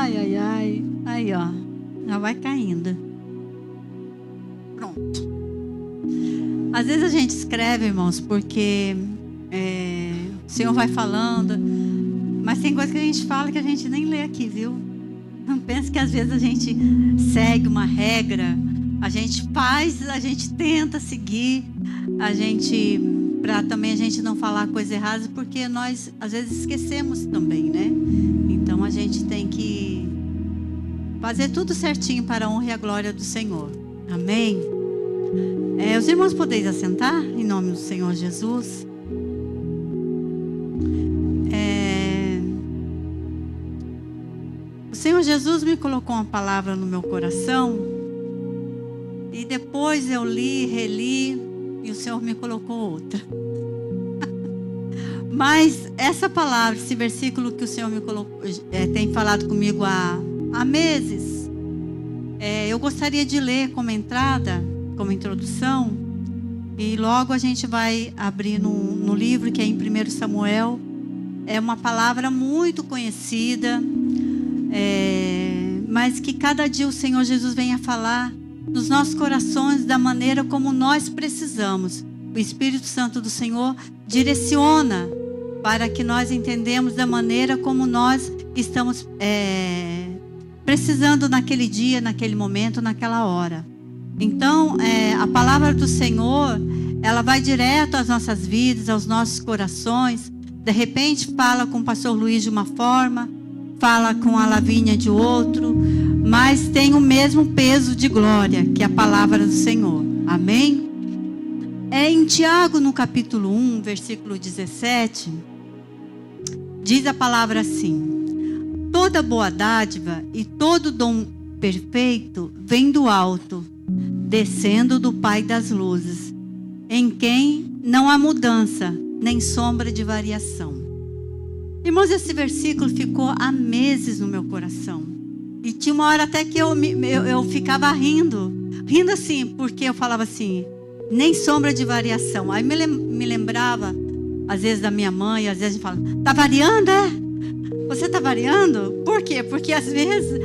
Ai, ai, ai. Aí, ó. Já vai caindo. Pronto. Às vezes a gente escreve, irmãos, porque o Senhor vai falando. Mas tem coisa que a gente fala que a gente nem lê aqui, viu? Não pense que às vezes a gente segue uma regra. A gente faz, a gente tenta seguir. Para também a gente não falar coisa errada, porque nós às vezes esquecemos também, né? Então a gente tem que fazer tudo certinho para a honra e a glória do Senhor. Amém? Os irmãos podem assentar em nome do Senhor Jesus. O Senhor Jesus me colocou uma palavra no meu coração e depois eu li, reli e o Senhor me colocou outra. Mas essa palavra, esse versículo que o Senhor me colocou, tem falado comigo há meses, eu gostaria de ler como entrada, como introdução, e logo a gente vai abrir no livro que é em 1 Samuel. É uma palavra muito conhecida, mas que cada dia o Senhor Jesus vem a falar nos nossos corações da maneira como nós precisamos. O Espírito Santo do Senhor direciona para que nós entendamos da maneira como nós estamos precisando naquele dia, naquele momento, naquela hora. Então, a palavra do Senhor, ela vai direto às nossas vidas, aos nossos corações. De repente fala com o pastor Luiz de uma forma, fala com a Lavínia de outro, mas tem o mesmo peso de glória, que é a palavra do Senhor. Amém? Em Tiago, no capítulo 1, versículo 17, diz a palavra assim: toda boa dádiva e todo dom perfeito vem do alto, descendo do Pai das luzes, em quem não há mudança, nem sombra de variação. Irmãos, esse versículo ficou há meses no meu coração. E tinha uma hora até que eu ficava rindo assim, porque eu falava assim, nem sombra de variação. Aí me lembrava, às vezes, da minha mãe, às vezes a gente fala, tá variando, é? Você tá variando? Por quê? Porque às vezes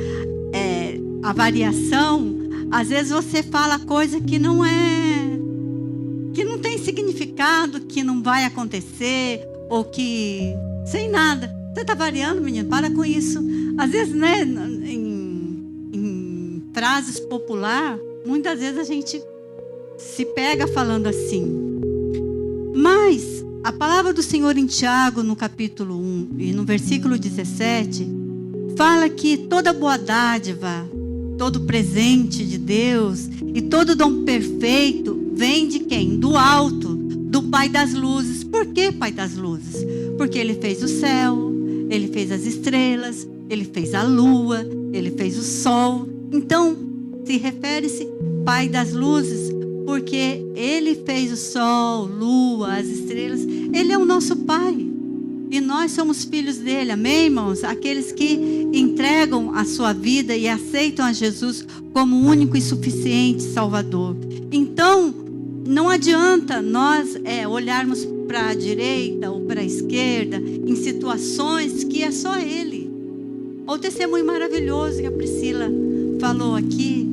a variação, às vezes você fala coisa que não tem significado, que não vai acontecer, ou que sem nada. Você está variando, menino? Para com isso. Às vezes, né, em frases popular, muitas vezes a gente se pega falando assim. Mas a palavra do Senhor em Tiago, no capítulo 1 e no versículo 17, fala que toda boa dádiva, todo presente de Deus e todo dom perfeito vem de quem? Do alto, do Pai das luzes. Por que Pai das luzes? Porque Ele fez o céu, Ele fez as estrelas, Ele fez a lua, Ele fez o sol. Então, se refere-se Pai das luzes, porque Ele fez o sol, lua, as estrelas. Ele é o nosso Pai. E nós somos filhos dele, amém, irmãos? Aqueles que entregam a sua vida e aceitam a Jesus como único e suficiente Salvador. Então, não adianta nós olharmos para a direita ou para a esquerda em situações que é só Ele. O testemunho maravilhoso que a Priscila falou aqui.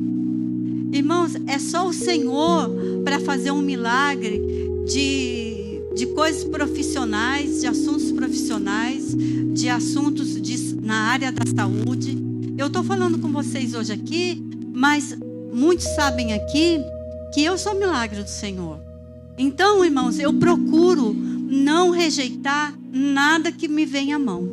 Irmãos, é só o Senhor para fazer um milagre de coisas profissionais, de assuntos profissionais, de assuntos na área da saúde. Eu estou falando com vocês hoje aqui, mas muitos sabem aqui que eu sou milagre do Senhor. Então, irmãos, eu procuro não rejeitar nada que me vem à mão.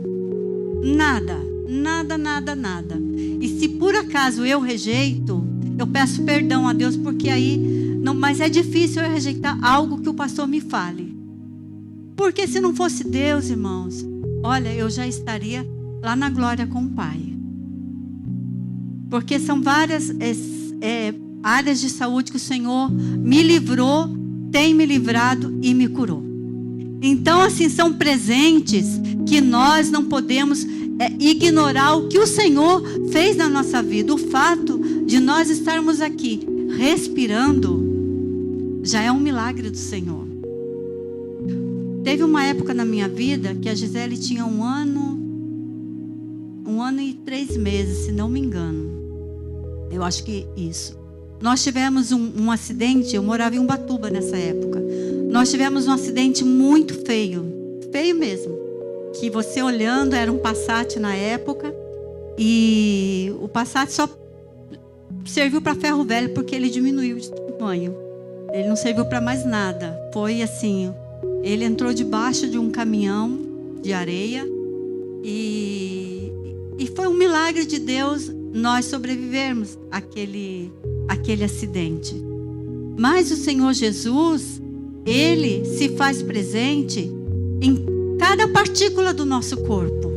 Nada, nada, nada, nada. E se por acaso eu rejeito, eu peço perdão a Deus, porque aí, não, mas é difícil eu rejeitar algo que o pastor me fale. Porque se não fosse Deus, irmãos, olha, eu já estaria lá na glória com o Pai. Porque são várias áreas de saúde que o Senhor me livrou, tem me livrado e me curou. Então, assim, são presentes que nós não podemos ignorar o que o Senhor fez na nossa vida. O fato de nós estarmos aqui respirando já é um milagre do Senhor. Teve uma época na minha vida que a Gisele tinha um ano ano e 3 meses, se não me engano. Eu acho que isso. Nós tivemos um acidente, eu morava em Ubatuba nessa época. Nós tivemos um acidente muito feio, feio mesmo. Que você olhando, era um Passat na época, e o Passat só serviu para ferro velho porque ele diminuiu de tamanho. Ele não serviu para mais nada. Foi assim, ele entrou debaixo de um caminhão de areia e foi um milagre de Deus nós sobrevivermos àquele acidente. Mas o Senhor Jesus, Ele se faz presente em cada partícula do nosso corpo.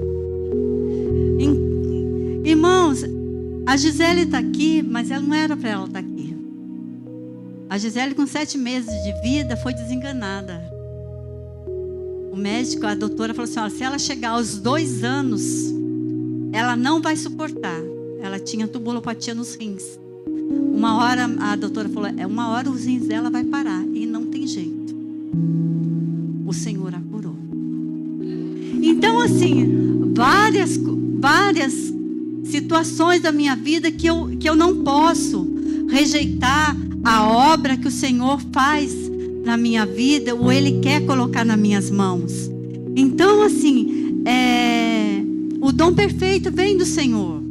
Irmãos, a Gisele está aqui, mas ela não era para ela estar aqui. A Gisele, com 7 meses de vida, foi desenganada. O médico, a doutora, falou assim: olha, se ela chegar aos 2 anos, ela não vai suportar. Ela tinha tubulopatia nos rins. Uma hora, a doutora falou, uma hora os rins dela vai parar. E não tem jeito. O Senhor a curou. Então, assim, várias situações da minha vida que eu não posso rejeitar a obra que o Senhor faz na minha vida, ou Ele quer colocar nas minhas mãos. Então, assim, o dom perfeito vem do Senhor,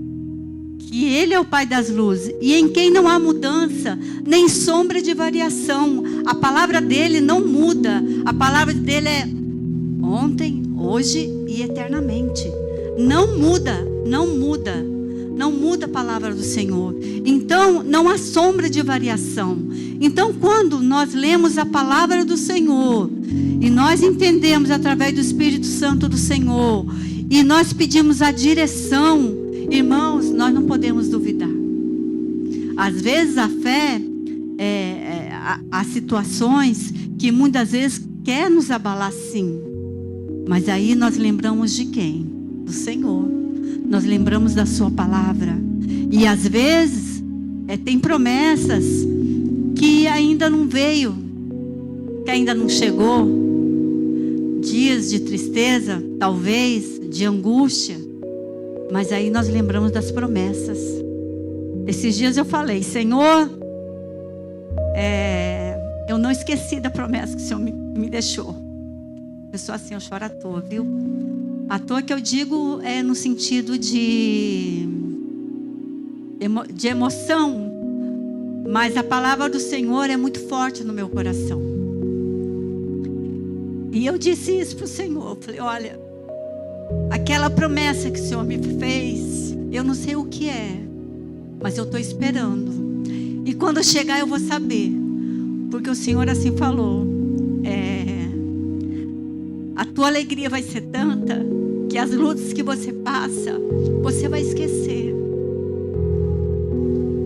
que Ele é o Pai das luzes, e em quem não há mudança, nem sombra de variação. A palavra dele não muda. A palavra dele é ontem, hoje e eternamente. Não muda, não muda. Não muda a palavra do Senhor. Então, não há sombra de variação. Então, quando nós lemos a palavra do Senhor, e nós entendemos através do Espírito Santo do Senhor, e nós pedimos a direção, irmãos, nós não podemos duvidar. Às vezes a fé, há situações que muitas vezes quer nos abalar, sim. Mas aí nós lembramos de quem? Do Senhor. Nós lembramos da sua palavra. E às vezes tem promessas que ainda não veio, que ainda não chegou. Dias de tristeza, talvez, de angústia. Mas aí nós lembramos das promessas. Esses dias eu falei: Senhor, eu não esqueci da promessa que o Senhor me deixou. Eu sou assim, eu choro à toa, viu? À toa que eu digo no sentido de emoção. Mas a palavra do Senhor é muito forte no meu coração. E eu disse isso para o Senhor. Eu falei: olha, aquela promessa que o Senhor me fez, eu não sei o que é, mas eu estou esperando. E quando chegar eu vou saber. Porque o Senhor assim falou: a tua alegria vai ser tanta que as lutas que você passa, você vai esquecer.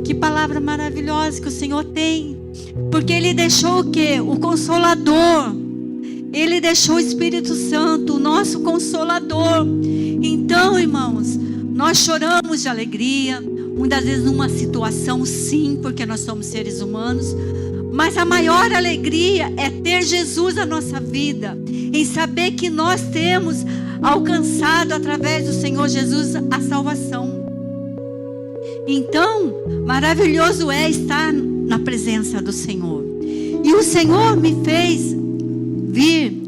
Que palavra maravilhosa que o Senhor tem. Porque Ele deixou o quê? O Consolador. Ele deixou o Espírito Santo, o nosso Consolador. Então, irmãos, nós choramos de alegria, muitas vezes numa situação, sim, porque nós somos seres humanos. Mas a maior alegria é ter Jesus na nossa vida, em saber que nós temos alcançado através do Senhor Jesus a salvação. Então, maravilhoso é estar na presença do Senhor. E o Senhor me fez vir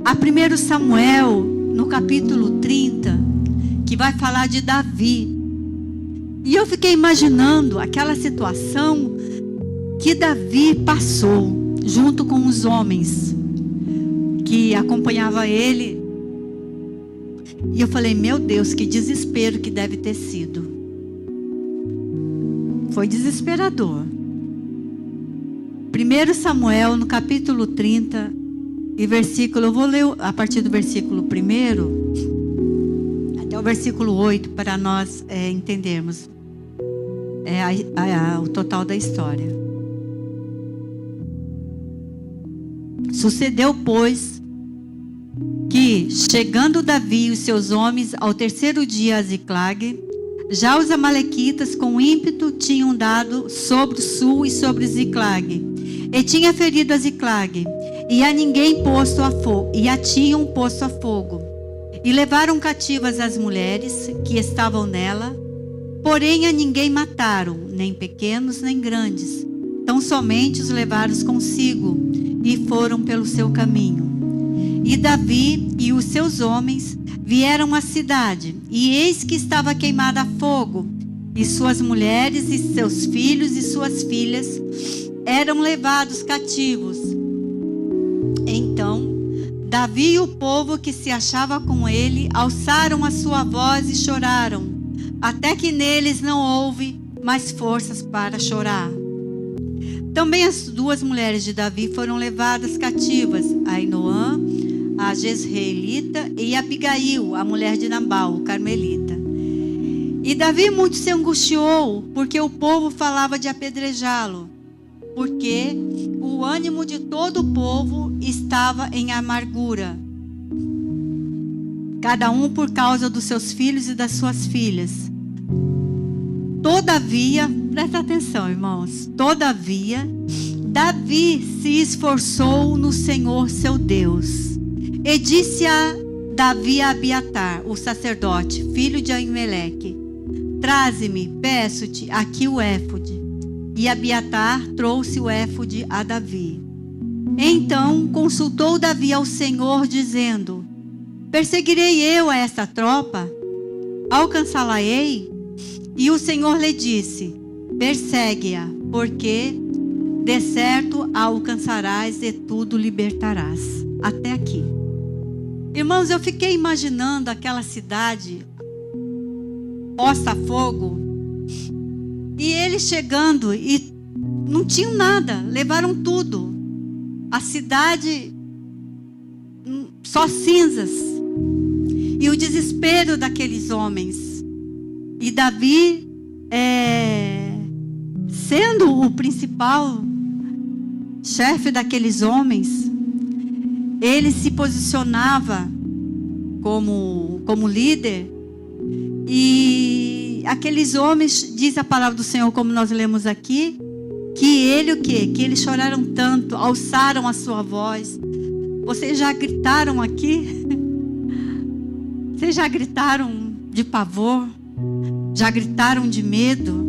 a 1 Samuel, no capítulo 30, que vai falar de Davi. E eu fiquei imaginando aquela situação que Davi passou junto com os homens que acompanhavam ele. E eu falei: meu Deus, que desespero que deve ter sido. Foi desesperador. 1 Samuel, no capítulo 30, e versículo, eu vou ler a partir do versículo 1 até o versículo 8, para nós entendermos o total da história. Sucedeu, pois, que, chegando Davi e os seus homens ao 3º dia a Ziclague, já os amalequitas com ímpeto tinham dado sobre o sul e sobre Ziclague, e tinha ferido a Ziclague, e a ninguém posto a fogo, e a tinham posto a fogo. E levaram cativas as mulheres que estavam nela, porém a ninguém mataram, nem pequenos nem grandes. Tão somente os levaram consigo e foram pelo seu caminho. E Davi e os seus homens vieram à cidade, e eis que estava queimada a fogo, e suas mulheres e seus filhos e suas filhas eram levados cativos. Então Davi e o povo que se achava com ele alçaram a sua voz e choraram, até que neles não houve mais forças para chorar. Também as duas mulheres de Davi foram levadas cativas, Ainoã, a Jezreelita, e Abigail, a mulher de Nabal, o carmelita. E Davi muito se angustiou, porque o povo falava de apedrejá-lo, porque o ânimo de todo o povo estava em amargura, cada um por causa dos seus filhos e das suas filhas. Todavia, presta atenção, irmãos, todavia, Davi se esforçou no Senhor seu Deus, e disse a Davi a Abiatar, o sacerdote, filho de Aimeleque: traze-me, peço-te, aqui o éfode. E Abiatar trouxe o éfode a Davi. Então consultou Davi ao Senhor, dizendo: perseguirei eu a esta tropa? Alcançá-la-ei? E o Senhor lhe disse: persegue-a, porque de certo a alcançarás e tudo libertarás. Até aqui. Irmãos, eu fiquei imaginando aquela cidade posta a fogo, e eles chegando e não tinham nada, levaram tudo. A cidade só cinzas. E o desespero daqueles homens. E Davi, sendo o principal chefe daqueles homens, ele se posicionava como líder. E aqueles homens, diz a palavra do Senhor, como nós lemos aqui, que ele o quê? Que eles choraram tanto, alçaram a sua voz. Vocês já gritaram aqui? Vocês já gritaram de pavor? Já gritaram de medo?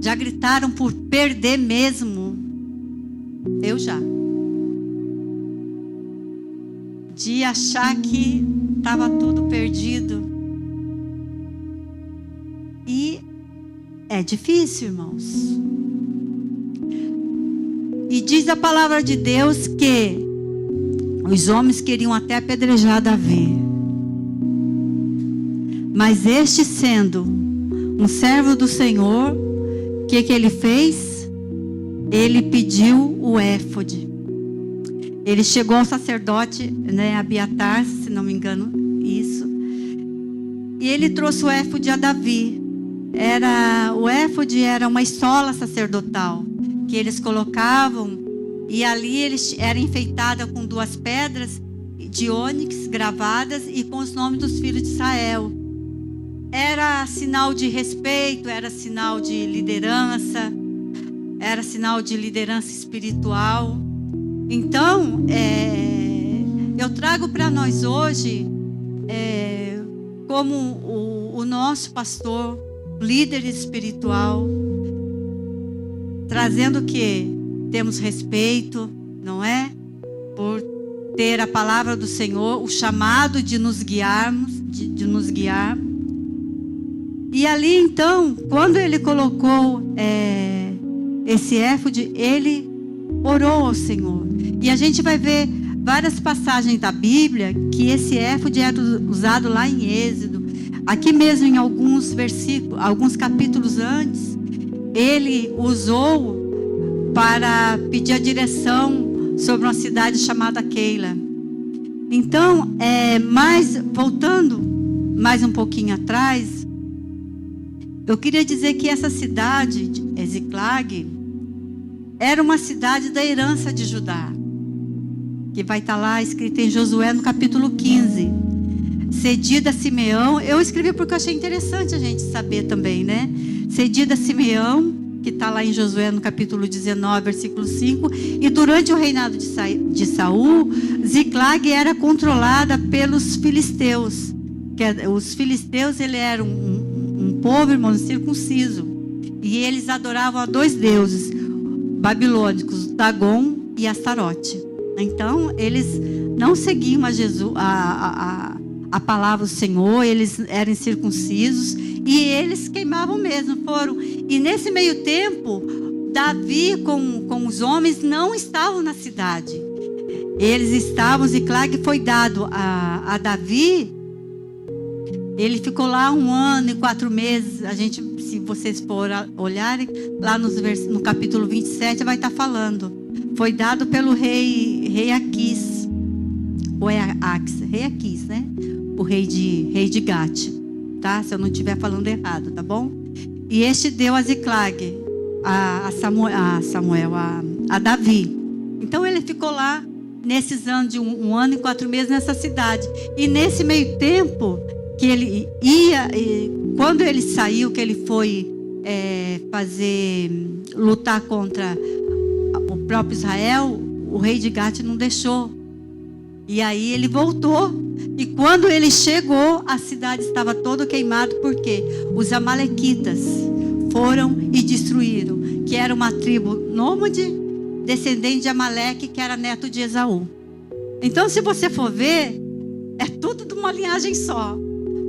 Já gritaram por perder mesmo? Eu já. De achar que estava tudo perdido. E é difícil, irmãos. E diz a palavra de Deus que os homens queriam até apedrejar Davi. Mas este, sendo um servo do Senhor, o que ele fez? Ele pediu o éfode. Ele chegou ao sacerdote, Abiatar, se não me engano, isso. E ele trouxe o éfode a Davi. O éfode era uma estola sacerdotal que eles colocavam, e ali eles era enfeitada com 2 pedras de ônix gravadas e com os nomes dos filhos de Israel. Era sinal de respeito, era sinal de liderança, era sinal de liderança espiritual. Então, eu trago para nós hoje, como o nosso pastor, líder espiritual, trazendo que temos respeito, não é? Por ter a palavra do Senhor, o chamado de nos guiarmos, de nos guiar. E ali então, quando ele colocou esse éfode, ele orou ao Senhor. E a gente vai ver várias passagens da Bíblia que esse éfode era usado lá em Êxodo. Aqui mesmo em alguns versículos, alguns capítulos antes, ele usou para pedir a direção sobre uma cidade chamada Keila. Então, voltando mais um pouquinho atrás, eu queria dizer que essa cidade, Ziklag, era uma cidade da herança de Judá, que vai estar lá escrito em Josué no capítulo 15. Cedida a Simeão, eu escrevi porque eu achei interessante a gente saber também, né? Cedida a Simeão, que está lá em Josué no capítulo 19, versículo 5. E durante o reinado de Saul, Ziclag era controlada pelos filisteus. Os filisteus, ele era um povo, irmãos, circunciso. E eles adoravam a 2 deuses babilônicos, Dagon e Astarote. Então, eles não seguiam a palavra do Senhor, eles eram circuncisos e eles queimavam mesmo. E nesse meio tempo, Davi com os homens não estavam na cidade. Eles estavam, Ziclag foi dado a Davi. Ele ficou lá 1 ano e 4 meses. Se vocês forem olharem lá no capítulo 27, vai estar falando. Foi dado pelo rei Aquis. Ou é rei Aquis, né? O rei de Gate, tá? Se eu não estiver falando errado, tá bom? E este deu a Ziclag, a Davi. Então ele ficou lá nesses anos de 1 ano e 4 meses nessa cidade. E nesse meio tempo que ele ia, quando ele saiu, que ele foi lutar contra o próprio Israel, o rei de Gate não deixou. E aí ele voltou. E quando ele chegou, a cidade estava toda queimada, porque os amalequitas foram e destruíram, que era uma tribo nômade, descendente de Amaleque, que era neto de Esaú. Então, se você for ver, é tudo de uma linhagem só.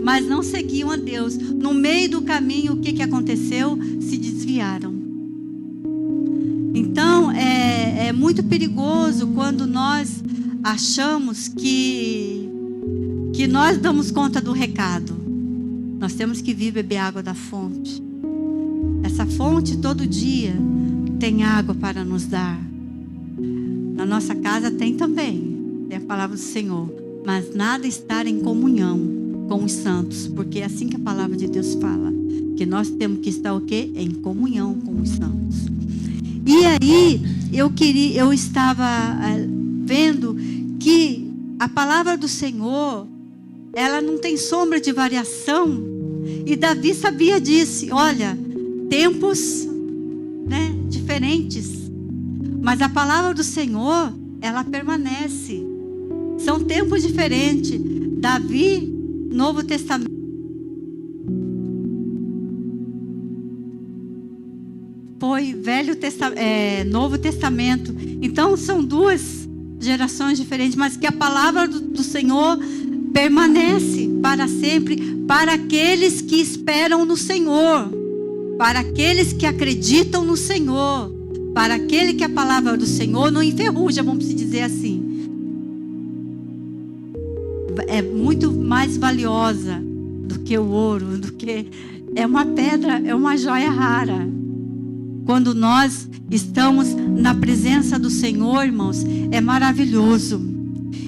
Mas não seguiam a Deus. No meio do caminho, o que aconteceu? Se desviaram. Então, é muito perigoso quando nós achamos que nós damos conta do recado. Nós temos que vir beber água da fonte. Essa fonte todo dia tem água para nos dar. Na nossa casa tem também. Tem a palavra do Senhor. Mas nada estar em comunhão com os santos. Porque é assim que a palavra de Deus fala. Que nós temos que estar o quê? Em comunhão com os santos. E aí, eu estava vendo que a palavra do Senhor, ela não tem sombra de variação. E Davi sabia disso. Olha, tempos, né, diferentes. Mas a palavra do Senhor, ela permanece. São tempos diferentes. Davi, Novo Testamento. Foi Novo Testamento. Então são 2 gerações diferentes, mas que a palavra do Senhor permanece para sempre, para aqueles que esperam no Senhor, para aqueles que acreditam no Senhor, para aquele que a palavra do Senhor não enferruja, vamos dizer assim. É muito mais valiosa do que o ouro, é uma pedra, é uma joia rara. Quando nós estamos na presença do Senhor, irmãos, é maravilhoso.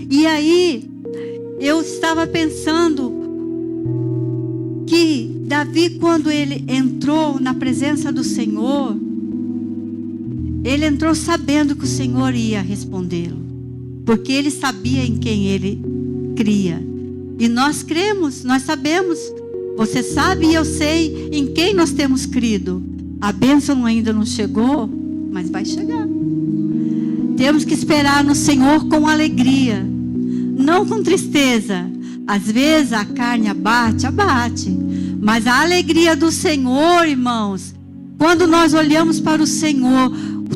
E aí, eu estava pensando que Davi, quando ele entrou na presença do Senhor, ele entrou sabendo que o Senhor ia respondê-lo. Porque ele sabia em quem ele cria. E nós cremos, nós sabemos. Você sabe e eu sei em quem nós temos crido. A bênção ainda não chegou, mas vai chegar. Temos que esperar no Senhor com alegria, não com tristeza. Às vezes a carne abate, mas a alegria do Senhor, irmãos, quando nós olhamos para o Senhor,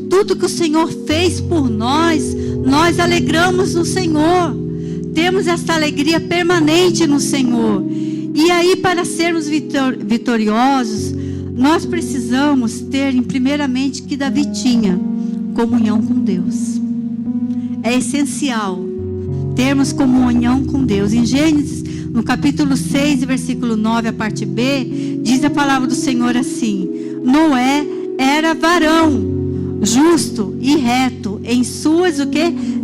tudo que o Senhor fez por nós, nós alegramos no Senhor. Temos essa alegria permanente no Senhor. E aí, para sermos vitoriosos, nós precisamos ter, primeiramente, que Davi tinha comunhão com Deus. É essencial termos comunhão com Deus. Em Gênesis, no capítulo 6, versículo 9, a parte B, diz a palavra do Senhor assim: Noé era varão, justo e reto em suas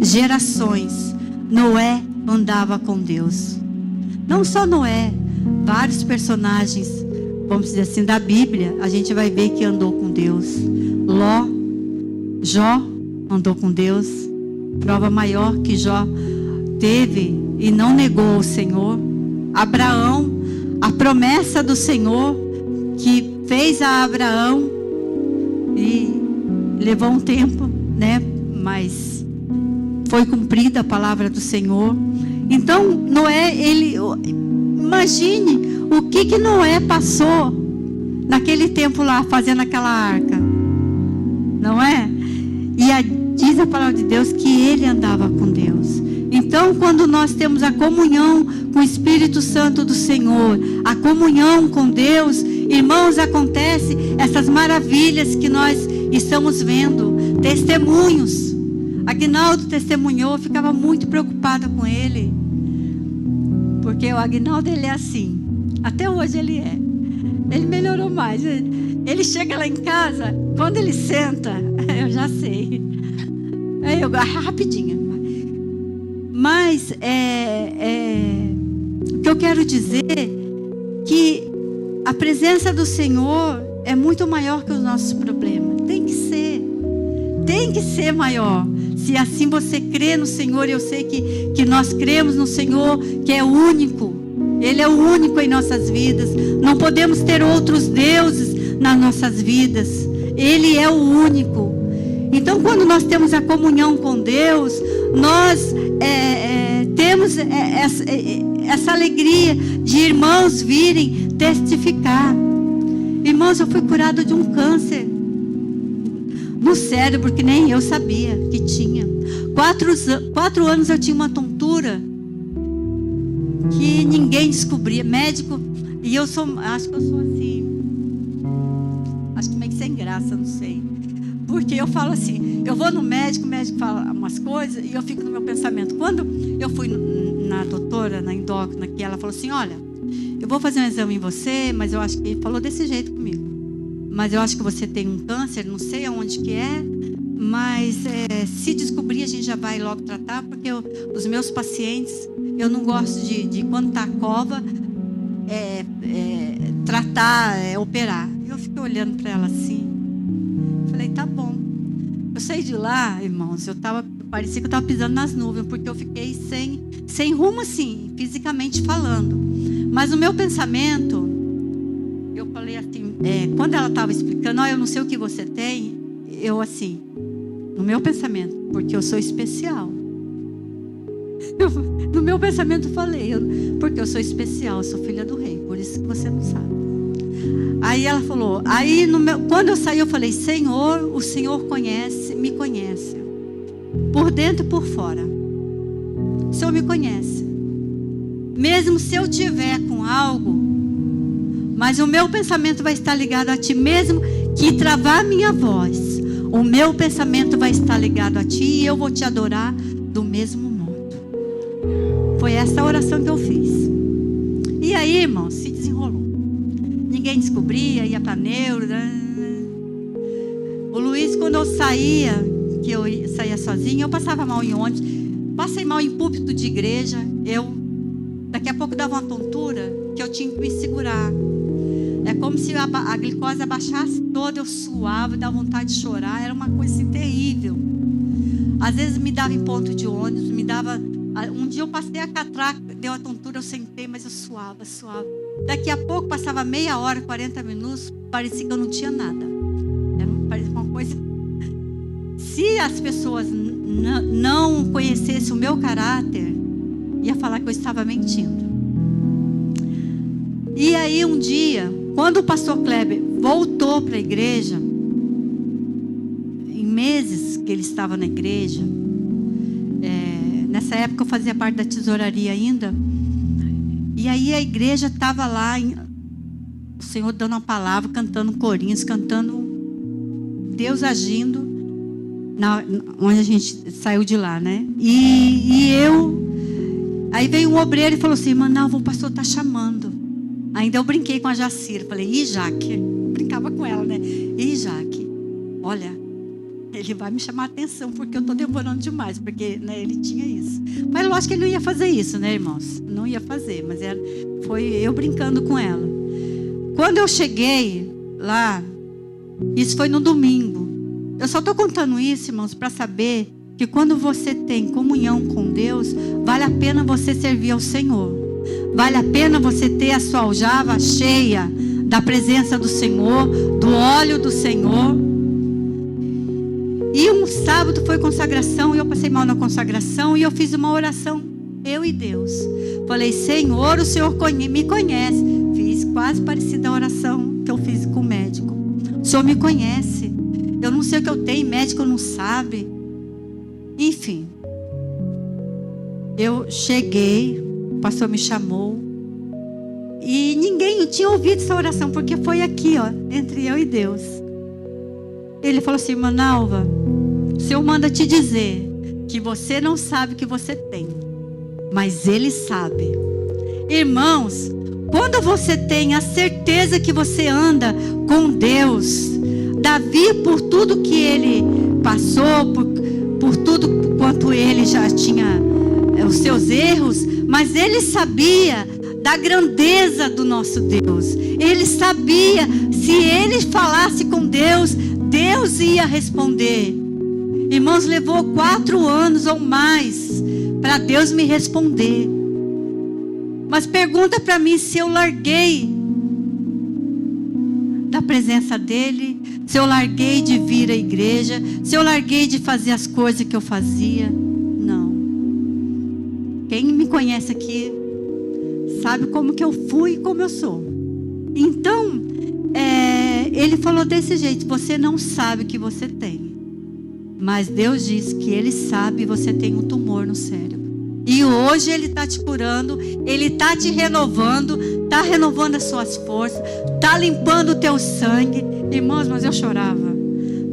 gerações. Noé andava com Deus. Não só Noé, vários personagens, vamos dizer assim, da Bíblia, a gente vai ver que andou com Deus. Jó andou com Deus. Prova maior que Jó teve e não negou o Senhor. Abraão, a promessa do Senhor que fez a Abraão, E levou um tempo, né? Mas foi cumprida a palavra do Senhor. Então Noé, imagine o que Noé passou naquele tempo lá, fazendo aquela arca, não é? E diz a palavra de Deus que ele andava com Deus. Então, quando nós temos a comunhão com o Espírito Santo do Senhor, a comunhão com Deus, irmãos, acontece essas maravilhas que nós estamos vendo, testemunhos. Aguinaldo testemunhou, eu ficava muito preocupada com ele, porque o Aguinaldo, ele é assim, até hoje ele é. Ele melhorou mais. Ele chega lá em casa, quando ele senta, eu já sei. Aí eu rapidinho. Mas o que eu quero dizer que a presença do Senhor é muito maior que os nossos problemas. Tem que ser maior. Se assim você crê no Senhor, eu sei que nós cremos no Senhor, que é único. Ele é o único em nossas vidas. Não podemos ter outros deuses nas nossas vidas. Ele é o único. Então, quando nós temos a comunhão com Deus, nós temos essa alegria de irmãos virem testificar. Irmãos, eu fui curada de um câncer no cérebro, que nem eu sabia que tinha. 4 anos eu tinha uma tontura que ninguém descobria. Médico, e acho que eu sou assim, acho que meio que sem graça, não sei. Porque eu falo assim, eu vou no médico, o médico fala umas coisas e eu fico no meu pensamento. Quando eu fui na doutora, na endócrina, que ela falou assim, olha, eu vou fazer um exame em você, mas eu acho que ele falou desse jeito comigo. Mas eu acho que você tem um câncer, não sei aonde que é, mas se descobrir a gente já vai logo tratar, porque os meus pacientes, eu não gosto de quando está a cova, tratar, operar. Eu fiquei olhando para ela assim, falei, tá bom. Eu saí de lá, irmãos, parecia que eu estava pisando nas nuvens, porque eu fiquei sem rumo assim, fisicamente falando. Mas o meu pensamento, eu falei assim, quando ela estava explicando, eu não sei o que você tem, eu assim, no meu pensamento, porque eu sou especial. No meu pensamento eu falei, porque eu sou especial, eu sou filha do rei, por isso que você não sabe. Aí ela falou, quando eu saí eu falei, Senhor, o Senhor me conhece, por dentro e por fora. O Senhor me conhece. Mesmo se eu tiver com algo, mas o meu pensamento vai estar ligado a Ti, mesmo que travar a minha voz, o meu pensamento vai estar ligado a Ti e eu vou Te adorar do mesmo modo. Foi essa a oração que eu fiz. E aí, irmão, se desenrolou. Ninguém descobria, ia para neuro. O Luiz, quando eu saía, que eu saía sozinha, eu passava mal em ônibus, passei mal em púlpito de igreja, daqui a pouco dava uma tontura que eu tinha que me segurar. É como se a glicose abaixasse toda, eu suava, dava vontade de chorar, era uma coisa assim, terrível. Às vezes me dava em ponto de ônibus, um dia eu passei a catraca, deu a tontura, eu sentei, mas eu suava. Daqui a pouco passava meia hora, 40 minutos, parecia que eu não tinha nada. Parecia uma coisa. Se as pessoas não conhecessem o meu caráter, ia falar que eu estava mentindo. E aí um dia, quando o pastor Kleber voltou para a igreja, em meses que ele estava na igreja, nessa época eu fazia parte da tesouraria ainda, e aí a igreja estava lá, o Senhor dando uma palavra, cantando corinhos, cantando Deus agindo, onde a gente saiu de lá, né? Aí veio um obreiro e falou assim, Manaus, o pastor está chamando. Ainda eu brinquei com a Jacira, falei, Jaque, brincava com ela, né? Jaque, olha, ele vai me chamar a atenção, porque eu estou demorando demais, porque né, ele tinha isso. Mas lógico que ele não ia fazer isso, né, irmãos? Não ia fazer, mas foi eu brincando com ela. Quando eu cheguei lá, isso foi no domingo. Eu só estou contando isso, irmãos, para saber que quando você tem comunhão com Deus, vale a pena você servir ao Senhor. Vale a pena você ter a sua aljava cheia da presença do Senhor, do óleo do Senhor. E um sábado foi consagração, e eu passei mal na consagração, e eu fiz uma oração, eu e Deus. Falei, Senhor, o Senhor me conhece. Fiz quase parecida a oração que eu fiz com o médico. O Senhor me conhece. Eu não sei o que eu tenho, médico não sabe. Enfim. Eu cheguei, o pastor me chamou. E ninguém tinha ouvido essa oração, porque foi aqui, ó, entre eu e Deus. Ele falou assim, irmã Nalva, o Senhor manda te dizer que você não sabe o que você tem, mas Ele sabe. Irmãos, quando você tem a certeza que você anda com Deus, Davi, por tudo que ele passou, por tudo quanto ele já tinha os seus erros, mas ele sabia da grandeza do nosso Deus. Ele sabia, se ele falasse com Deus, Deus ia responder. Irmãos, levou 4 anos ou mais para Deus me responder. Mas pergunta para mim se eu larguei da presença dele, se eu larguei de vir à igreja, se eu larguei de fazer as coisas que eu fazia. Não. Quem me conhece aqui sabe como que eu fui e como eu sou. Então, ele falou desse jeito, você não sabe o que você tem, mas Deus diz que Ele sabe e você tem um tumor no cérebro. E hoje Ele está te curando, Ele está te renovando, está renovando as suas forças, está limpando o teu sangue. Irmãos, mas eu chorava.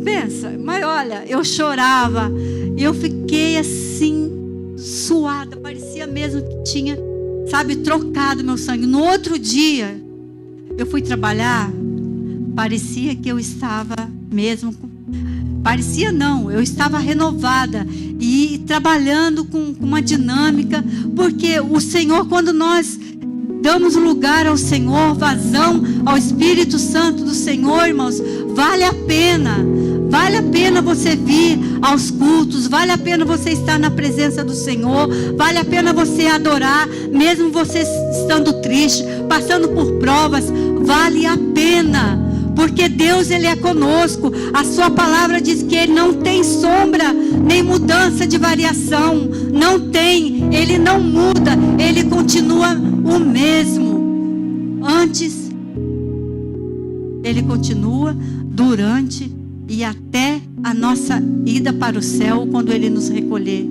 Pensa, mas olha, eu chorava. E eu fiquei assim, suada. Parecia mesmo que tinha, sabe, trocado meu sangue. No outro dia, eu fui trabalhar. Parecia que eu estava mesmo... Parecia não, eu estava renovada e trabalhando com uma dinâmica, porque o Senhor, quando nós damos lugar ao Senhor, vazão ao Espírito Santo do Senhor, irmãos, vale a pena você vir aos cultos, vale a pena você estar na presença do Senhor, vale a pena você adorar, mesmo você estando triste, passando por provas, vale a pena. Porque Deus, Ele é conosco. A sua palavra diz que Ele não tem sombra, nem mudança de variação. Não tem, Ele não muda. Ele continua o mesmo. Antes, Ele continua durante e até a nossa ida para o céu. Quando Ele nos recolher,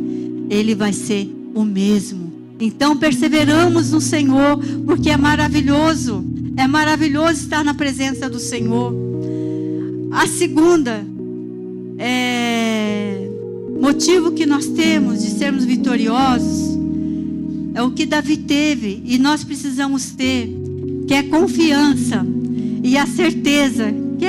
Ele vai ser o mesmo. Então perseveramos no Senhor, porque é maravilhoso. É maravilhoso estar na presença do Senhor. A segunda motivo que nós temos de sermos vitoriosos é o que Davi teve e nós precisamos ter, que é confiança e a certeza, que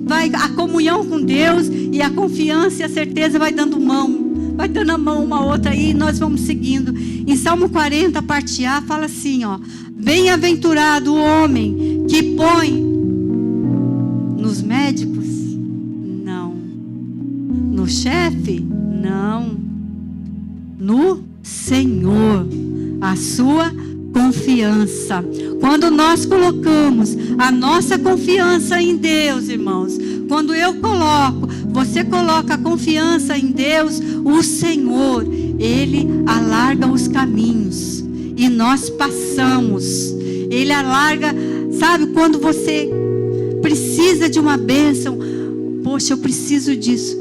vai a comunhão com Deus, e a confiança e a certeza vai dando a mão uma outra aí, e nós vamos seguindo. Em Salmo 40, parte A, fala assim, ó: bem-aventurado o homem que põe nos médicos? Não. No chefe? Não. No Senhor, a sua confiança. Quando nós colocamos a nossa confiança em Deus, irmãos, quando você coloca a confiança em Deus, o Senhor, Ele alarga os caminhos e nós passamos. Ele alarga, sabe, quando você precisa de uma bênção, poxa, eu preciso disso.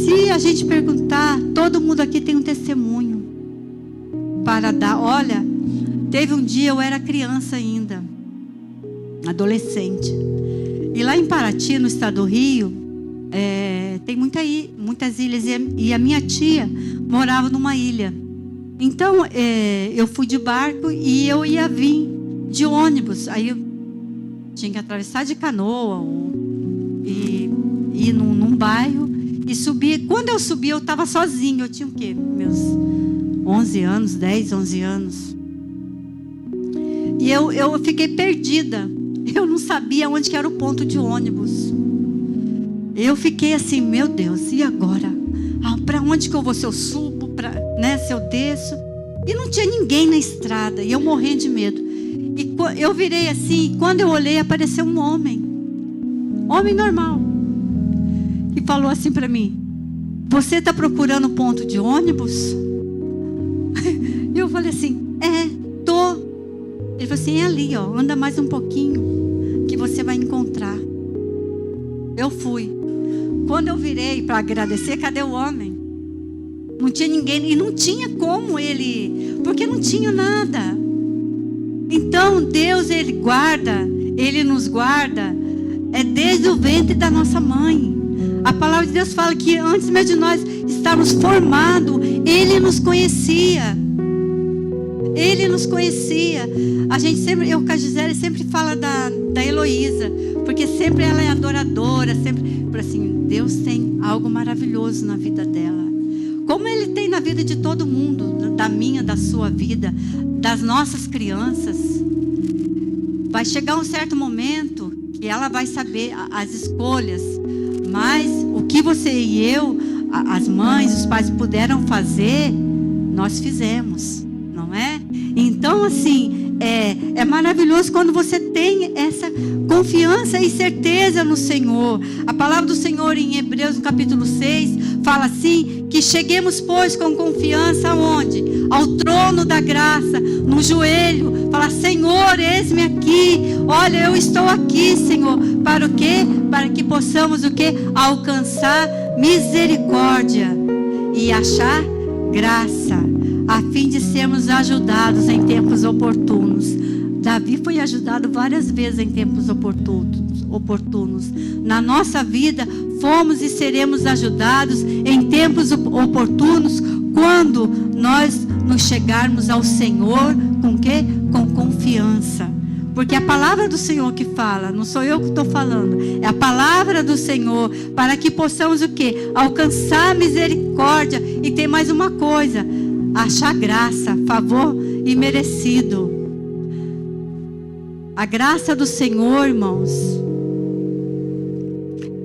Se a gente perguntar, todo mundo aqui tem um testemunho para dar. Olha, teve um dia, eu era criança ainda, adolescente, e lá em Paraty, no estado do Rio, tem muitas ilhas, e a minha tia morava numa ilha. Então eu fui de barco e eu ia vir de ônibus. Aí eu tinha que atravessar de canoa e ir num bairro e subir. Quando eu subi, eu estava sozinha. Eu tinha o quê? Meus 11 anos, 10, 11 anos. E eu fiquei perdida. Eu não sabia onde que era o ponto de ônibus. Eu fiquei assim, meu Deus, e agora? Para onde que eu vou? Se eu subo, se eu desço? E não tinha ninguém na estrada, e eu morrendo de medo. E eu virei assim, e quando eu olhei, apareceu um homem normal. e falou assim para mim: você está procurando ponto de ônibus? E eu falei assim: tô. Ele falou assim: é ali, ó, anda mais um pouquinho que você vai encontrar. Eu fui. Quando eu virei para agradecer, cadê o homem? Não tinha ninguém, e não tinha como ele, porque não tinha nada. Então Deus, Ele guarda, Ele nos guarda, desde o ventre da nossa mãe. A palavra de Deus fala que antes mesmo de nós estarmos formados, Ele nos conhecia. Ele nos conhecia. A gente sempre, eu com a Gisele sempre fala da Heloísa, porque sempre ela é adoradora, sempre, assim, Deus tem algo maravilhoso na vida dela. Como Ele tem na vida de todo mundo, da minha, da sua vida, das nossas crianças. Vai chegar um certo momento que ela vai saber as escolhas, mas o que você e eu, as mães, os pais puderam fazer, nós fizemos, não é? Então, assim, é maravilhoso quando você tem essa confiança e certeza no Senhor. A palavra do Senhor em Hebreus, no capítulo 6, fala assim, que cheguemos, pois, com confiança aonde? Ao trono da graça, no joelho, fala: Senhor, eis-me aqui, olha, eu estou aqui, Senhor, para o quê? Para que possamos o quê? Alcançar misericórdia e achar graça, a fim de sermos ajudados em tempos oportunos. Davi foi ajudado várias vezes em tempos oportunos. Na nossa vida, fomos e seremos ajudados em tempos oportunos, quando nós nos chegarmos ao Senhor com quê? Com confiança. Porque a palavra do Senhor que fala, não sou eu que estou falando, é a palavra do Senhor, para que possamos o quê? Alcançar misericórdia. E tem mais uma coisa: achar graça, favor e merecido. A graça do Senhor, irmãos,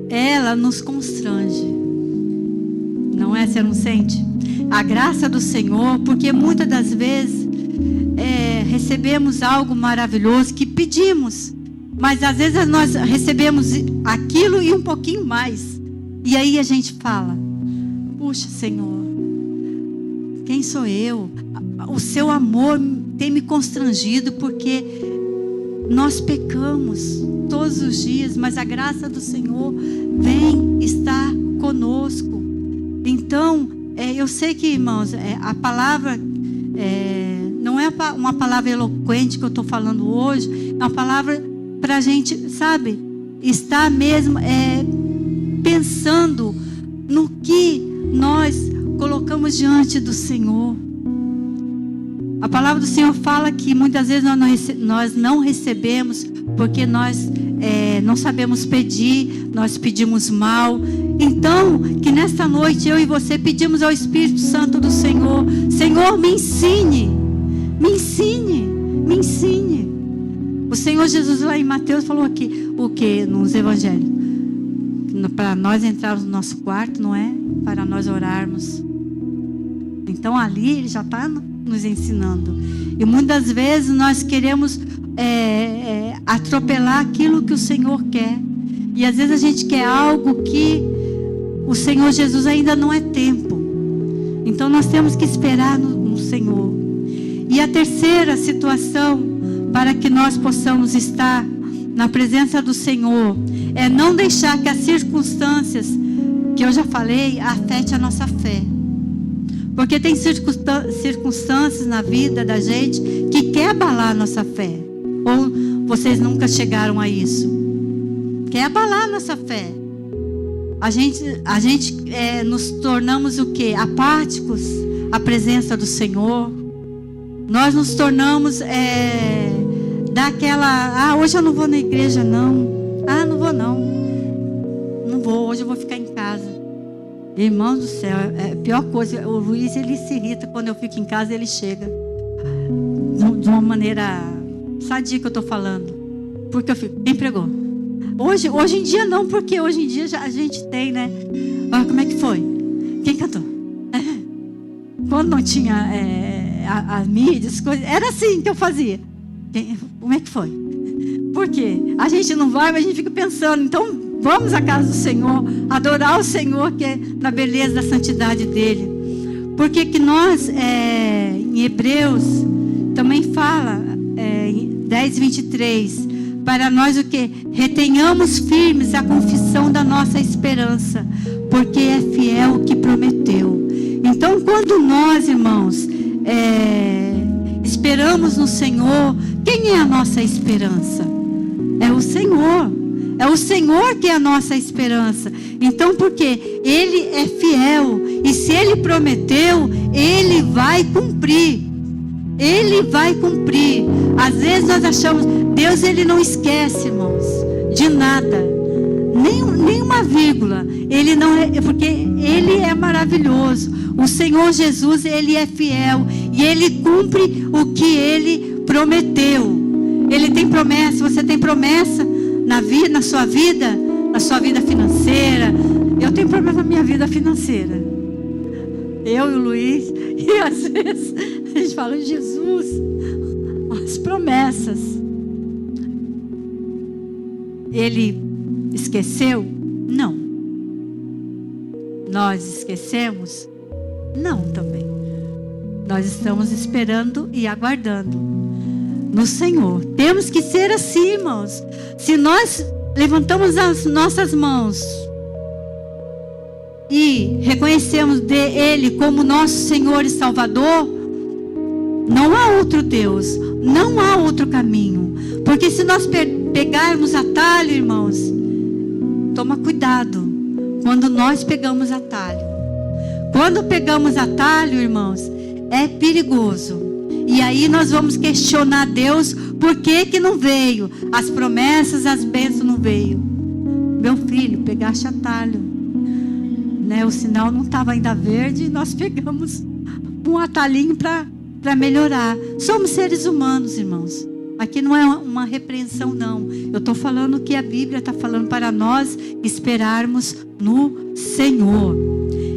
ela nos constrange. Não é? Você não sente? A graça do Senhor, porque muitas das vezes recebemos algo maravilhoso que pedimos, mas às vezes nós recebemos aquilo e um pouquinho mais. E aí a gente fala: puxa, Senhor, quem sou eu? O seu amor tem me constrangido, porque nós pecamos todos os dias, mas a graça do Senhor vem estar conosco. Então, eu sei que, irmãos, a palavra não é uma palavra eloquente que eu estou falando hoje, é uma palavra para a gente, sabe, estar mesmo pensando no que nós colocamos diante do Senhor. A palavra do Senhor fala que muitas vezes nós não recebemos porque nós não sabemos pedir, nós pedimos mal. Então, que nesta noite eu e você pedimos ao Espírito Santo do Senhor: Senhor, me ensine, me ensine, me ensine. O Senhor Jesus lá em Mateus falou aqui, o que? Nos evangelhos, para nós entrarmos no nosso quarto, não é? Para nós orarmos. Então ali Ele já está nos ensinando. E muitas vezes nós queremos atropelar aquilo que o Senhor quer. E às vezes a gente quer algo que o Senhor Jesus ainda não é tempo. Então nós temos que esperar no Senhor. E a terceira situação para que nós possamos estar na presença do Senhor é não deixar que as circunstâncias, que eu já falei, afete a nossa fé. Porque tem circunstâncias na vida da gente que quer abalar a nossa fé. Ou vocês nunca chegaram a isso? Quer abalar a nossa fé. A gente nos tornamos o quê? Apáticos à presença do Senhor. Nós nos tornamos daquela: hoje eu não vou na igreja não. Não vou não. Não vou, hoje eu vou ficar em casa. Irmãos do céu, é a pior coisa. O Luiz, ele se irrita quando eu fico em casa, ele chega de uma maneira sadia que eu estou falando. Porque eu fico: quem pregou? Hoje em dia não, porque hoje em dia a gente tem, né? Como é que foi? Quem cantou? Quando não tinha as mídias, coisas, era assim que eu fazia. Como é que foi? Por quê? A gente não vai, mas a gente fica pensando. Então Vamos à casa do Senhor, adorar o Senhor, que é na beleza da santidade dele. Porque que nós, em Hebreus, também fala, em 10:23, para nós o que? Retenhamos firmes a confissão da nossa esperança, porque é fiel o que prometeu. Então, quando nós, irmãos, esperamos no Senhor, quem é a nossa esperança? É o Senhor. É o Senhor que é a nossa esperança. Então, porque Ele é fiel. E se Ele prometeu, Ele vai cumprir. Ele vai cumprir. Às vezes nós achamos, Deus Ele não esquece, irmãos, de nada. Nem uma vírgula. Ele não é, porque Ele é maravilhoso. O Senhor Jesus, Ele é fiel. E Ele cumpre o que Ele prometeu. Ele tem promessa. Você tem promessa na sua vida financeira. Eu tenho problema na minha vida financeira. Eu e o Luiz. E às vezes a gente fala, Jesus, as promessas. Ele esqueceu? Não. Nós esquecemos? Não também. Nós estamos esperando e aguardando no Senhor. Temos que ser assim, irmãos. Se nós levantamos as nossas mãos e reconhecemos Ele como nosso Senhor e Salvador, não há outro Deus, não há outro caminho. Porque se nós pegarmos atalho, irmãos, toma cuidado quando nós pegamos atalho. Quando pegamos atalho, irmãos, é perigoso. E aí nós vamos questionar Deus, por que não veio? As promessas, as bênçãos não veio. Meu filho, pegaste atalho, né? O sinal não estava ainda verde, e nós pegamos um atalhinho para melhorar. Somos seres humanos, irmãos. Aqui não é uma repreensão, não. Eu estou falando o que a Bíblia está falando para nós esperarmos no Senhor.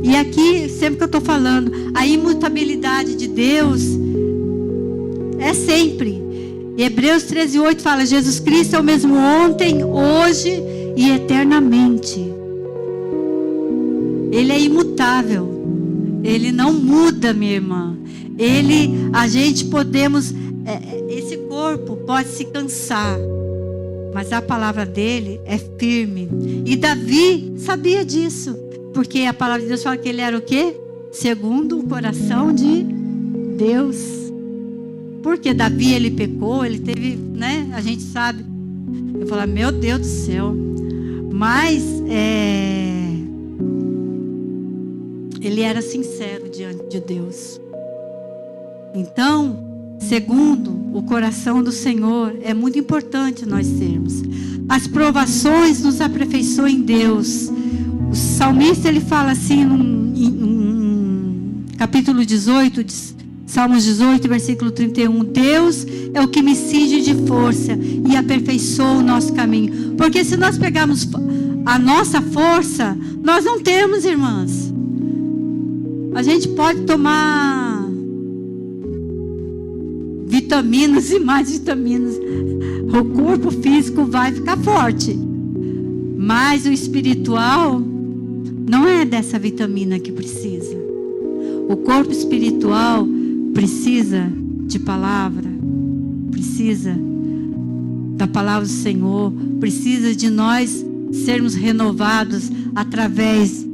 E aqui, sempre que eu estou falando, a imutabilidade de Deus é sempre. Hebreus 13:8 fala, Jesus Cristo é o mesmo ontem, hoje e eternamente. Ele é imutável. Ele não muda, minha irmã. A gente podemos, esse corpo pode se cansar, mas a palavra dele é firme. E Davi sabia disso, porque a palavra de Deus fala que ele era o quê? Segundo o coração de Deus. Porque Davi, ele pecou, ele teve, né? A gente sabe. Eu falo, meu Deus do céu. Mas ele era sincero diante de Deus. Então, segundo o coração do Senhor, é muito importante nós sermos. As provações nos aperfeiçoam em Deus. O salmista, ele fala assim, em capítulo 18, Salmos 18, versículo 31. Deus é o que me cinge de força e aperfeiçoa o nosso caminho. Porque se nós pegarmos a nossa força, nós não temos, irmãs. A gente pode tomar vitaminas e mais vitaminas. O corpo físico vai ficar forte. Mas o espiritual não é dessa vitamina que precisa. O corpo espiritual precisa de palavra, precisa da palavra do Senhor, precisa de nós sermos renovados através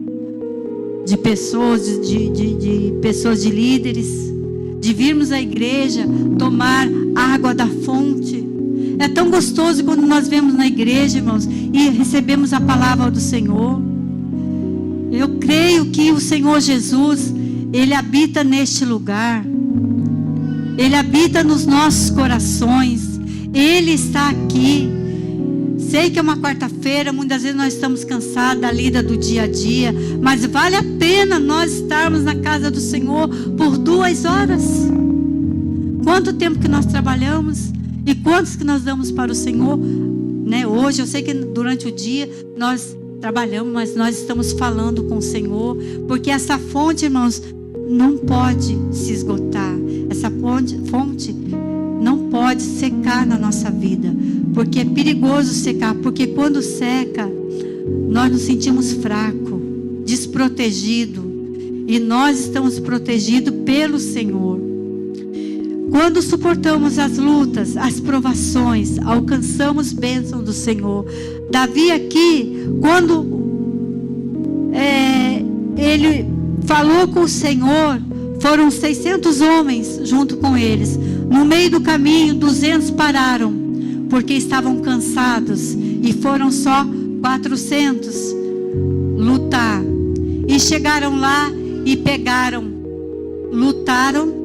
de pessoas, de pessoas, de líderes, de virmos à igreja, tomar água da fonte. É tão gostoso quando nós vemos na igreja, irmãos, e recebemos a palavra do Senhor. Eu creio que o Senhor Jesus, Ele habita neste lugar. Ele habita nos nossos corações. Ele está aqui. Sei que é uma quarta-feira, muitas vezes nós estamos cansados da lida do dia a dia, mas vale a pena nós estarmos na casa do Senhor por 2 horas. Quanto tempo que nós trabalhamos e quantos que nós damos para o Senhor, né? Hoje eu sei que durante o dia nós trabalhamos, mas nós estamos falando com o Senhor, porque essa fonte, irmãos, não pode se esgotar. Essa fonte não pode secar na nossa vida, porque é perigoso secar, porque quando seca, nós nos sentimos fracos, desprotegidos, e nós estamos protegidos pelo Senhor. Quando suportamos as lutas, as provações, alcançamos bênção do Senhor. Davi aqui, quando ele falou com o Senhor, foram 600 homens junto com eles. No meio do caminho, 200 pararam, porque estavam cansados, e foram só 400 lutar. E chegaram lá e pegaram, lutaram.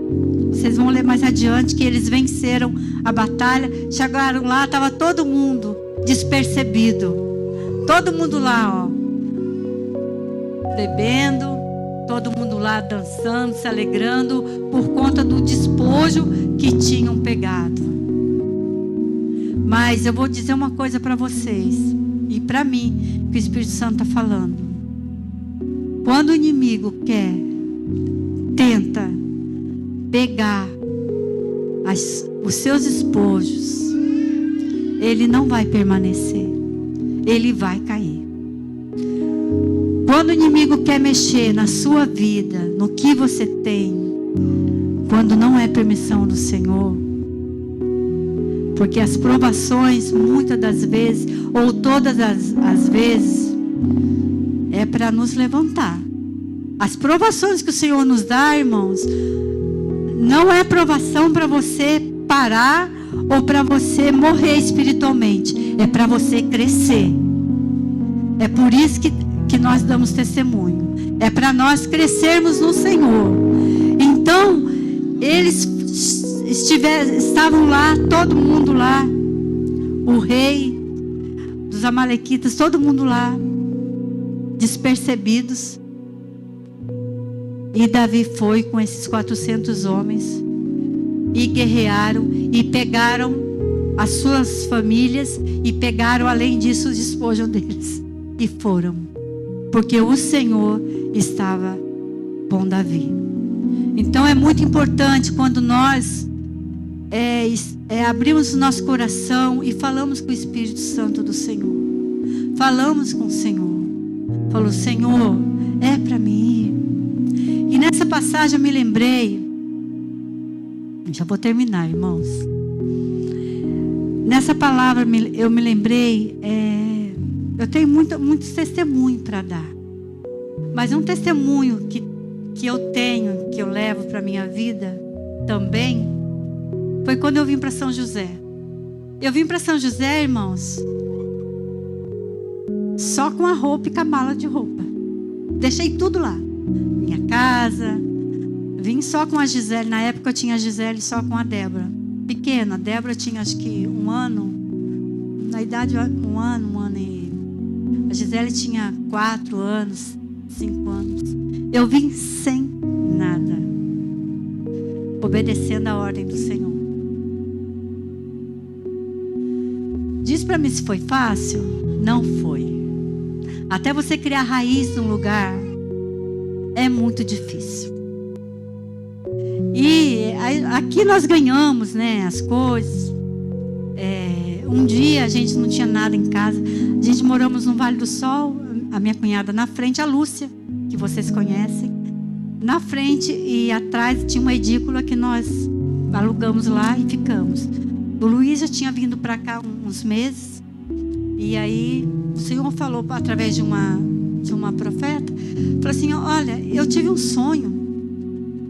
Vocês vão ler mais adiante que eles venceram a batalha. Chegaram lá, estava todo mundo despercebido. Todo mundo lá, bebendo, todo mundo lá dançando, se alegrando por conta do despojo que tinham pegado. Mas eu vou dizer uma coisa para vocês e para mim, que o Espírito Santo está falando. Quando o inimigo tenta pegar os seus despojos, ele não vai permanecer, ele vai cair. Quando o inimigo quer mexer na sua vida, no que você tem, quando não é permissão do Senhor, porque as provações, muitas das vezes, ou todas as vezes, é para nos levantar. As provações que o Senhor nos dá, irmãos, não é provação para você parar ou para você morrer espiritualmente. É para você crescer. É por isso que nós damos testemunho. É para nós crescermos no Senhor. Então, eles estavam lá, todo mundo lá. O rei dos amalequitas, todo mundo lá, despercebidos. E Davi foi com esses 400 homens e guerrearam e pegaram as suas famílias e pegaram, além disso, os despojos deles. E foram, porque o Senhor estava com Davi. Então é muito importante quando nós abrimos o nosso coração e falamos com o Espírito Santo do Senhor. Falamos com o Senhor. Falou: Senhor, é para mim. E nessa passagem eu me lembrei, já vou terminar, irmãos. Nessa palavra eu me lembrei, eu tenho muitos testemunhos para dar. Mas um testemunho que eu tenho, que eu levo para a minha vida também, foi quando eu vim para São José. Eu vim para São José, irmãos, só com a roupa e com a mala de roupa. Deixei tudo lá. Minha casa. Vim só com a Gisele. Na época eu tinha a Gisele só com a Débora. Pequena. A Débora tinha acho que 1 ano. Na idade, 1 ano e... A Gisele tinha 4 anos, 5 anos. Eu vim sem nada. Obedecendo a ordem do Senhor. Diz para mim se foi fácil? Não foi. Até você criar raiz num lugar é muito difícil. E aqui nós ganhamos, né, as coisas. Um dia a gente não tinha nada em casa. A gente moramos no Vale do Sol. A minha cunhada na frente, a Lúcia, que vocês conhecem. Na frente e atrás tinha uma edícula que nós alugamos lá e ficamos. O Luiz já tinha vindo para cá uns meses. E aí o Senhor falou através de uma profeta, falou assim: olha, eu tive um sonho.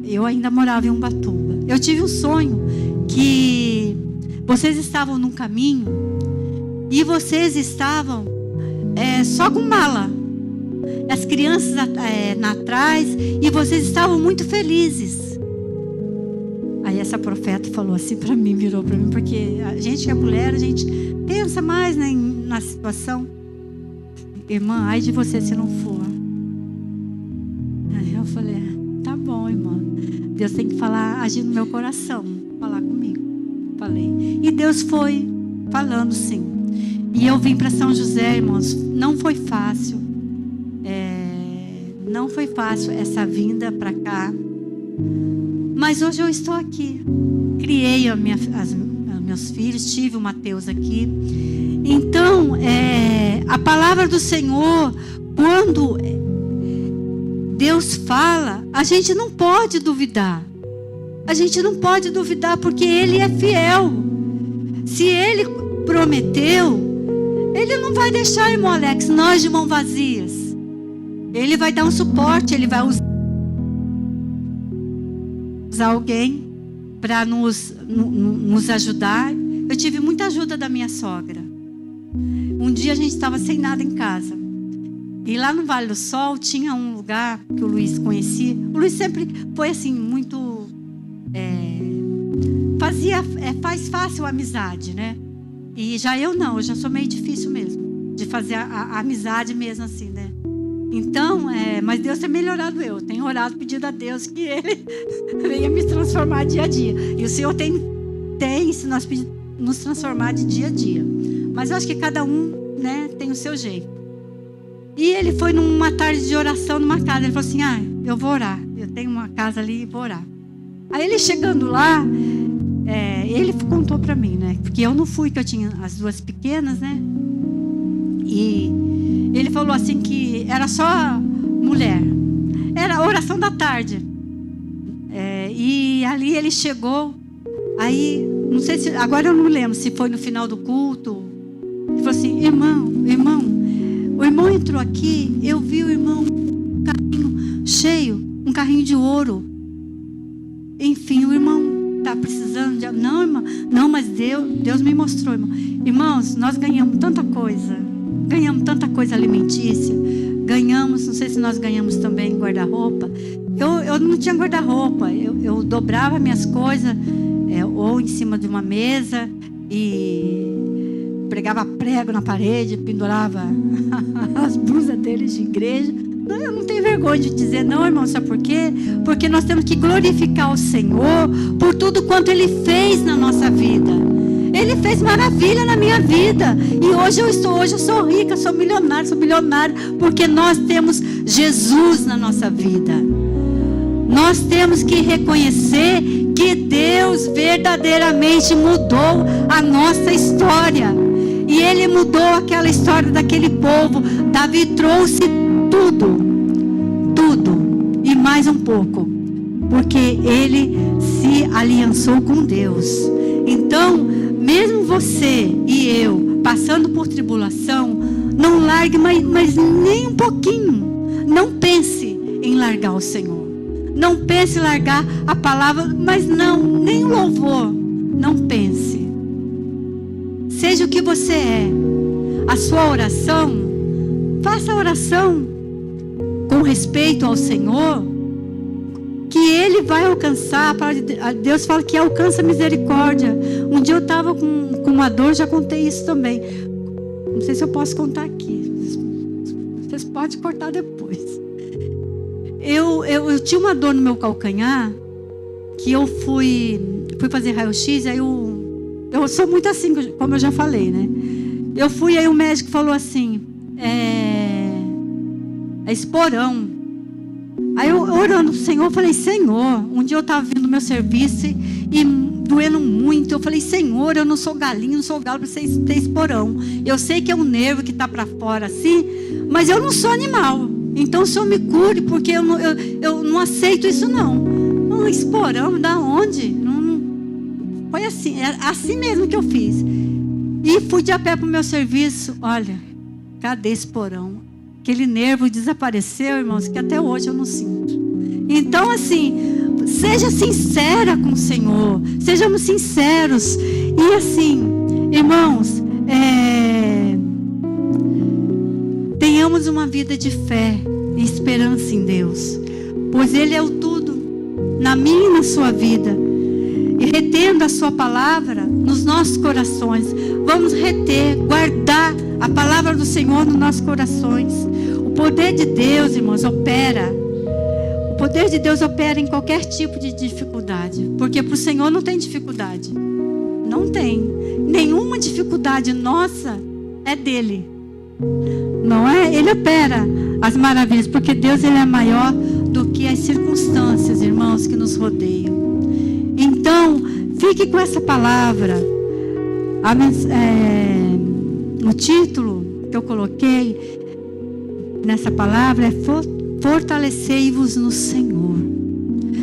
Eu ainda morava em Ubatuba. Eu tive um sonho que vocês estavam num caminho e vocês estavam só com mala, as crianças atrás, e vocês estavam muito felizes. Aí essa profeta falou assim para mim, virou para mim, porque a gente que é mulher, a gente pensa mais, né, na situação. Irmã, ai de você se não for. Aí eu falei: tá bom, irmã. Deus tem que falar, agir no meu coração, falar comigo. Falei. E Deus foi falando, sim. E eu vim para São José, irmãos. Não foi fácil. Não foi fácil essa vinda para cá. Mas hoje eu estou aqui. Criei meus filhos, tive o Mateus aqui. Então, A palavra do Senhor, quando Deus fala, a gente não pode duvidar. A gente não pode duvidar porque Ele é fiel. Se Ele prometeu, Ele não vai deixar, irmão Alex, nós de mãos vazias. Ele vai dar um suporte, Ele vai usar alguém para nos ajudar. Eu tive muita ajuda da minha sogra. Um dia a gente estava sem nada em casa. E lá no Vale do Sol tinha um lugar que o Luiz conhecia. O Luiz sempre foi assim, muito... faz fácil a amizade, né? E já eu não, eu já sou meio difícil mesmo. De fazer a amizade mesmo assim, né? Então, mas Deus tem melhorado eu. Tenho orado, pedido a Deus que Ele venha me transformar dia a dia. E o Senhor tem se nós nos transformar de dia a dia. Mas eu acho que cada um, né, tem o seu jeito. E ele foi numa tarde de oração numa casa. Ele falou assim, eu vou orar. Eu tenho uma casa ali e vou orar. Aí ele chegando lá, ele contou para mim, né? Porque eu não fui, que eu tinha as duas pequenas, né? E ele falou assim que era só mulher. Era a oração da tarde. E ali ele chegou. Aí, não sei se... Agora eu não lembro se foi no final do culto. Ele falou assim, irmão, o irmão entrou aqui, eu vi o irmão um carrinho cheio, um carrinho de ouro. Enfim, o irmão está precisando de... Não, irmão, não, mas Deus me mostrou, irmão. Irmãos, nós ganhamos tanta coisa alimentícia. Ganhamos, não sei se nós ganhamos também guarda-roupa. Eu não tinha guarda-roupa, eu dobrava minhas coisas, ou em cima de uma mesa, e pregava prego na parede, pendurava as blusas deles de igreja. Não, eu não tenho vergonha de dizer, não, irmão, sabe por quê? Porque nós temos que glorificar o Senhor por tudo quanto Ele fez na nossa vida. Ele fez maravilha na minha vida. E hoje eu sou rica, sou bilionária, porque nós temos Jesus na nossa vida. Nós temos que reconhecer que Deus verdadeiramente mudou a nossa história. E Ele mudou aquela história daquele povo. Davi trouxe tudo e mais um pouco, porque ele se aliançou com Deus. Então, mesmo você e eu passando por tribulação, não largue mas nem um pouquinho. Não pense em largar o Senhor. Não pense em largar a palavra, mas não, nem o louvor. Não pense. Seja o que você é. A sua oração, faça a oração com respeito ao Senhor, que Ele vai alcançar. Deus fala que alcança misericórdia. Um dia eu estava com uma dor, já contei isso também. Não sei se eu posso contar aqui. Vocês podem cortar depois. Eu tinha uma dor no meu calcanhar, que eu fui fazer raio-x, aí eu sou muito assim, como eu já falei, né? Eu fui, aí o médico falou assim, é esporão. Aí eu orando pro Senhor, eu falei, Senhor, um dia eu estava vindo do meu serviço e doendo muito, eu falei, Senhor, eu não sou galinha, não sou galo para você ter esporão. Eu sei que é um nervo que está para fora assim, mas eu não sou animal. Então o Senhor me cure, porque eu não aceito isso não. Esporão, da onde? Não, foi assim, é assim mesmo que eu fiz. E fui de a pé para o meu serviço, olha, cadê esporão? Aquele nervo desapareceu, irmãos, que até hoje eu não sinto. Então assim, seja sincera com o Senhor, sejamos sinceros. E assim, irmãos, tenhamos uma vida de fé e esperança em Deus, pois Ele é o tudo na minha e na sua vida. E retendo a sua palavra nos nossos corações, vamos reter, guardar a palavra do Senhor nos nossos corações. O poder de Deus, irmãos, opera. O poder de Deus opera em qualquer tipo de dificuldade, porque para o Senhor não tem dificuldade. Não tem. Nenhuma dificuldade nossa é dele. Não é? Ele opera as maravilhas, porque Deus, Ele é maior do que as circunstâncias, irmãos, que nos rodeiam. Então, fique com essa palavra. O título que eu coloquei nessa palavra é fortalecei-vos no Senhor.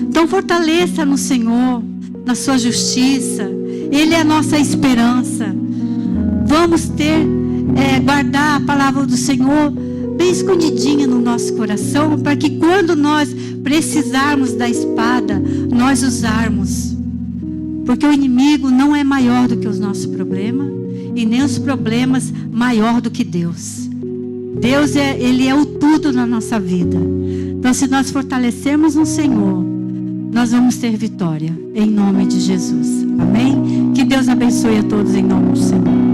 Então fortaleça no Senhor, na sua justiça. Ele é a nossa esperança. Vamos guardar a palavra do Senhor bem escondidinha no nosso coração, para que quando nós precisarmos da espada, nós usarmos. Porque o inimigo não é maior do que os nossos problemas, e nem os problemas maior do que Deus. Deus Ele é o tudo na nossa vida. Então, se nós fortalecermos no Senhor, nós vamos ter vitória, em nome de Jesus. Amém? Que Deus abençoe a todos em nome do Senhor.